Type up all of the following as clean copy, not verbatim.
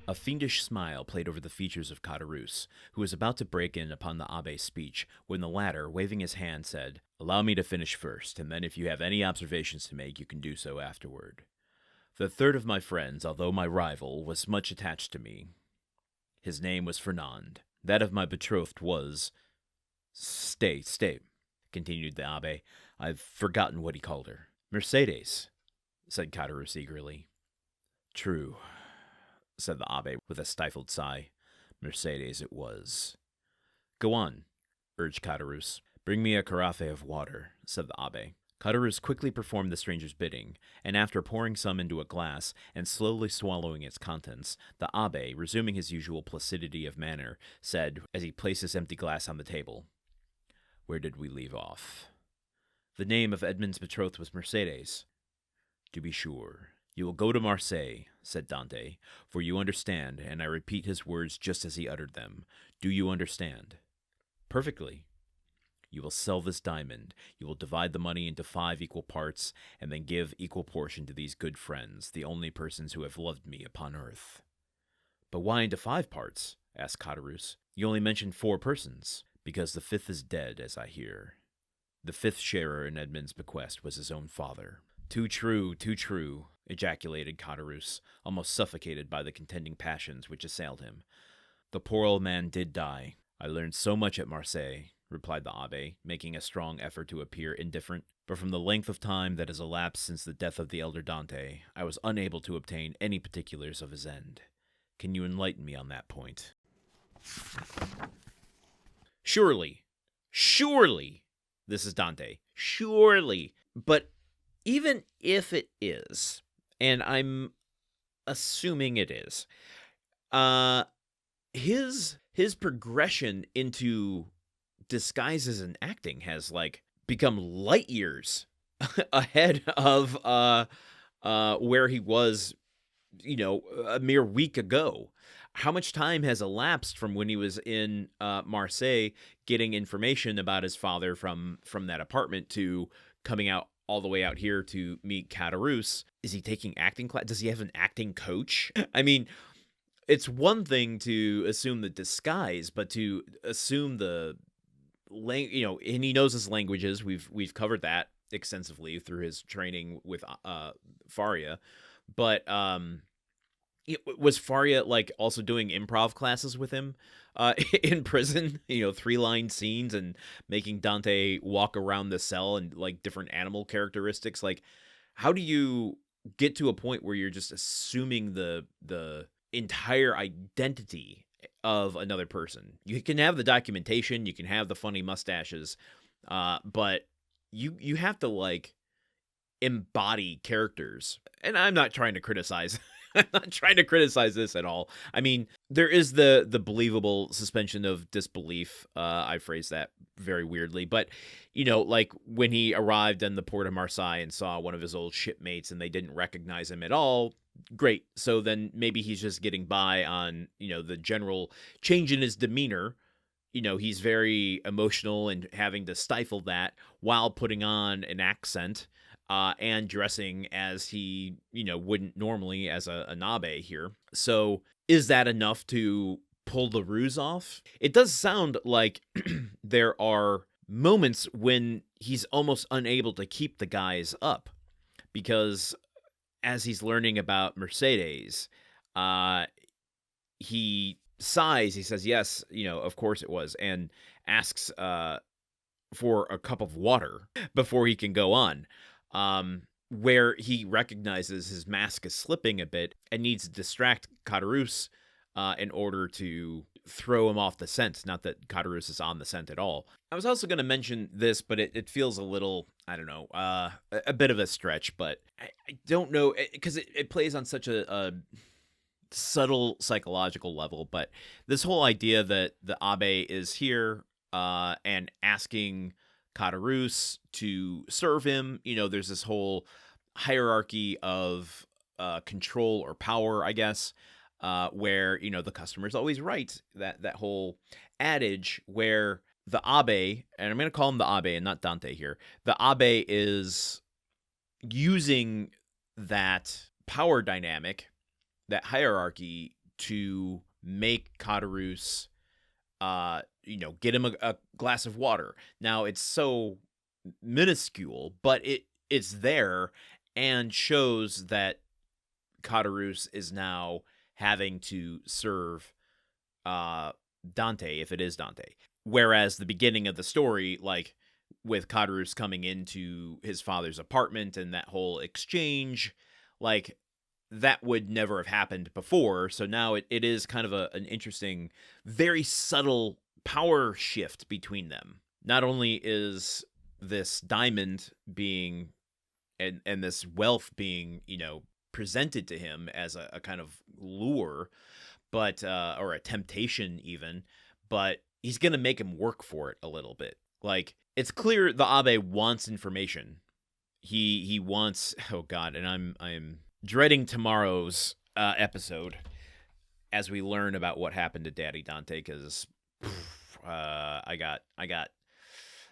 A fiendish smile played over the features of Caderousse, who was about to break in upon the abbé's speech, when the latter, waving his hand, said, "Allow me to finish first, and then if you have any observations to make, you can do so afterward. The third of my friends, although my rival, was much attached to me. His name was Fernand. That of my betrothed was— Stay, continued the abbé. I've forgotten what he called her. Mercédès, said Caderousse eagerly. True, said the abbé with a stifled sigh. Mercédès it was. Go on, urged Caderousse. Bring me a carafe of water, said the abbé. Caderousse quickly performed the stranger's bidding, and after pouring some into a glass and slowly swallowing its contents, the abbé, resuming his usual placidity of manner, said, as he placed his empty glass on the table, Where did we leave off? The name of Edmond's betrothed was Mercédès. To be sure. You will go to Marseille, said Dantès, for you understand, and I repeat his words just as he uttered them. Do you understand? Perfectly. You will sell this diamond, you will divide the money into 5 equal parts, and then give equal portion to these good friends, the only persons who have loved me upon earth. But why into 5 parts? Asked Caderousse. You only mentioned 4 persons, because the 5th is dead, as I hear. The 5th sharer in Edmond's bequest was his own father. Too true, ejaculated Caderousse, almost suffocated by the contending passions which assailed him. The poor old man did die. I learned so much at Marseille, replied the abbé, making a strong effort to appear indifferent, but from the length of time that has elapsed since the death of the elder Dantès, I was unable to obtain any particulars of his end. Can you enlighten me on that point? Surely, this is Dantès, surely, but even if it is, and I'm assuming it is, his progression into disguises and acting has become light years ahead of where he was, a mere week ago. How much time has elapsed from when he was in Marseille getting information about his father from that apartment to coming out all the way out here to meet Caderousse? Is he taking acting class? Does he have an acting coach? I mean, it's one thing to assume the disguise, but to assume the and he knows his languages. We've covered that extensively through his training with Faria. But was Faria also doing improv classes with him in prison? 3-line scenes and making Dante walk around the cell and different animal characteristics. How do you get to a point where you're just assuming the entire identity of another person? You can have the documentation, you can have the funny mustaches, but you have to embody characters. And I'm not trying to criticize I'm not trying to criticize this at all. I mean, there is the believable suspension of disbelief. I phrased that very weirdly, but when he arrived in the port of Marseille and saw one of his old shipmates and they didn't recognize him at all, great. So then maybe he's just getting by on, the general change in his demeanor. He's very emotional and having to stifle that while putting on an accent. And dressing as he, wouldn't normally as an abbé here. So is that enough to pull the ruse off? It does sound like there are moments when he's almost unable to keep the guys up, because as he's learning about Mercédès, he sighs, he says, yes, of course it was, and asks for a cup of water before he can go on. Where he recognizes his mask is slipping a bit and needs to distract Caderousse in order to throw him off the scent. Not that Caderousse is on the scent at all. I was also going to mention this, but it feels a little, I don't know, a bit of a stretch, but I don't know, because it plays on such a subtle psychological level, but this whole idea that the abbé is here and asking Caderousse to serve him, there's this whole hierarchy of control or power, I guess, where, the customer's always right. That whole adage where the abbé, and I'm going to call him the abbé and not Dante here, the abbé is using that power dynamic, that hierarchy, to make Caderousse, get him a glass of water. Now, it's so minuscule, but it's there and shows that Caderousse is now having to serve Dante, if it is Dante. Whereas the beginning of the story, like with Caderousse coming into his father's apartment and that whole exchange, like that would never have happened before. So now it is kind of an interesting, very subtle power shift between them. Not only is this diamond being and this wealth being, presented to him as a kind of lure, but or a temptation even, but he's going to make him work for it a little bit. Like, it's clear the abbé wants information. He wants, oh God, and I'm dreading tomorrow's episode as we learn about what happened to Daddy Dante, because I got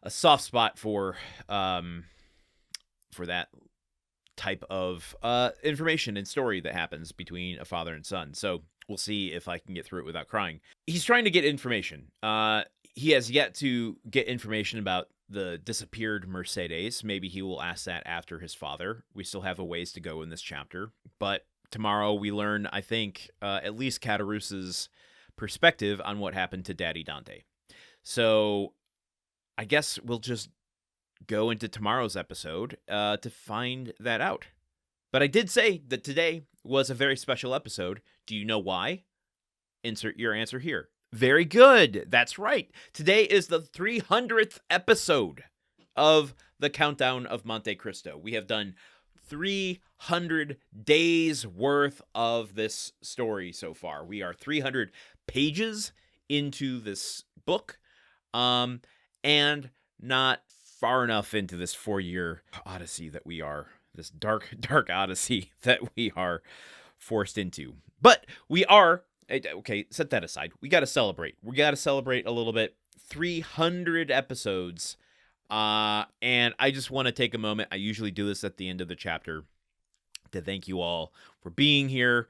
a soft spot for that type of information and story that happens between a father and son. So we'll see if I can get through it without crying. He's trying to get information. He has yet to get information about the disappeared Mercédès. Maybe he will ask that after his father. We still have a ways to go in this chapter. But tomorrow we learn, I think, at least Caderousse's perspective on what happened to Daddy Dante. So I guess we'll just go into tomorrow's episode to find that out. But I did say that today was a very special episode. Do you know why? Insert your answer here. Very good. That's right. Today is the 300th episode of the Countdown of Monte Cristo. We have done 300 days worth of this story so far. We are 300 pages into this book, and not far enough into this 4-year odyssey that we are, this dark odyssey that we are forced into. But we are, okay, set that aside. We got to celebrate. We got to celebrate a little bit. 300 episodes. And I just want to take a moment. I usually do this at the end of the chapter to thank you all for being here,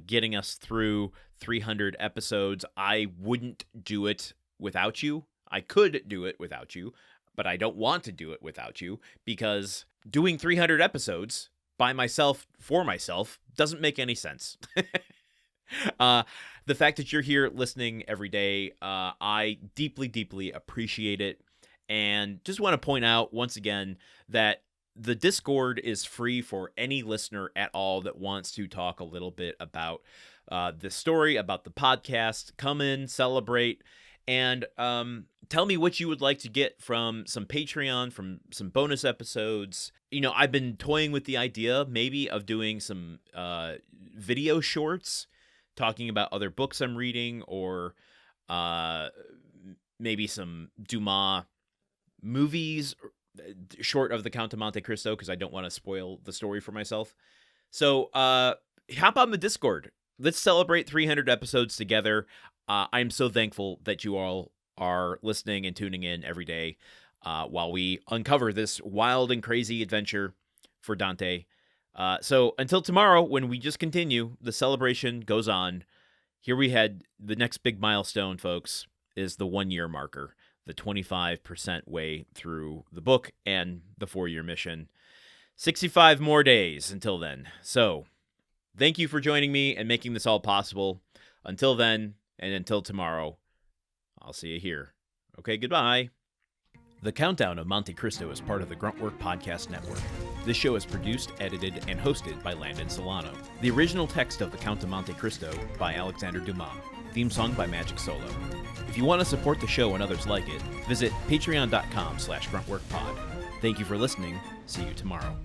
getting us through 300 episodes. I wouldn't do it without you. I could do it without you, but I don't want to do it without you, because doing 300 episodes by myself, for myself, doesn't make any sense. The fact that you're here listening every day, I deeply, deeply appreciate it. And just want to point out once again that the Discord is free for any listener at all that wants to talk a little bit about this story, about the podcast. Come in, celebrate, and tell me what you would like to get from some Patreon, from some bonus episodes. I've been toying with the idea maybe of doing some video shorts, talking about other books I'm reading, or maybe some Dumas movies short of the Count of Monte Cristo, because I don't want to spoil the story for myself. So hop on the Discord. Let's celebrate 300 episodes together. I'm so thankful that you all are listening and tuning in every day while we uncover this wild and crazy adventure for Dante. So until tomorrow, when we just continue, the celebration goes on. Here we head. The next big milestone, folks, is the 1-year marker, the 25% way through the book and the 4-year mission. 65 more days until then. So thank you for joining me and making this all possible. Until then, and until tomorrow, I'll see you here. Okay, goodbye. The Countdown of Monte Cristo is part of the Gruntwork Podcast Network. This show is produced, edited, and hosted by Landon Solano. The original text of The Count of Monte Cristo by Alexandre Dumas. Theme song by Magic Solo. If you want to support the show and others like it, visit patreon.com/gruntworkpod. Thank you for listening. See you tomorrow.